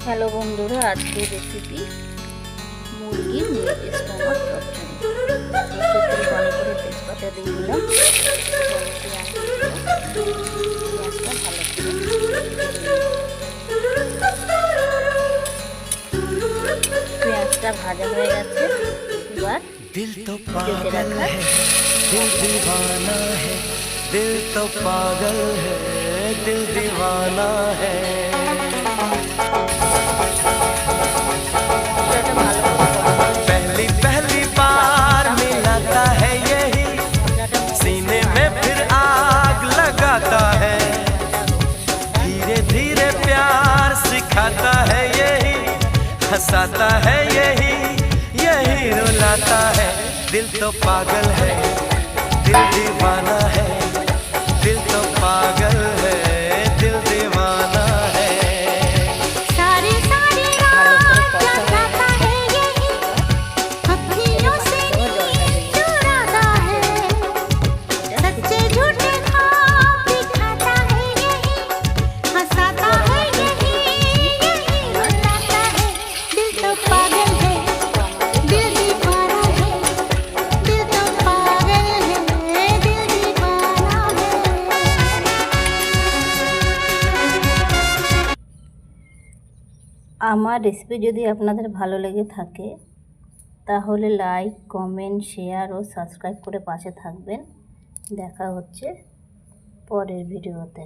Hello বন্ধুরা, আজকের recipe মুরগির স্টোমাক তরকারি। তেল ভালো করে তেজপাতা দিয়ে দিলাম, পেঁয়াজটা ভালো পেঁয়াজটা ভাজা হয়ে গেছে। এবার दिल तो पागल है, दिल दीवाना है, दिल तो पागल है, दिल दीवाना है। पहली पहली बार मिलाता है यही, सीने में फिर आग लगाता है। धीरे धीरे प्यार सिखाता है यही, हंसाता है यही, यही रुलाता है। दिल तो पागल है, दिल दीवाना है, दिल तो पागल है, दिल दीवाना है। सारी सारी रात जगाता है यही, अखियों से नींद चुराता है। सच्चे झूठे ख्वाब दिखाता है यही, हंसाता है यही, यही रुलाता है। दिल तो पागल है, दिल दीवाना है, दिल तो पागल है, दिल दीवाना है। আমার রেসিপি যদি আপনাদের ভালো লেগে থাকে তাহলে লাইক, কমেন্ট, শেয়ার ও সাবস্ক্রাইব করে পাশে থাকবেন। দেখা হচ্ছে পরের ভিডিওতে।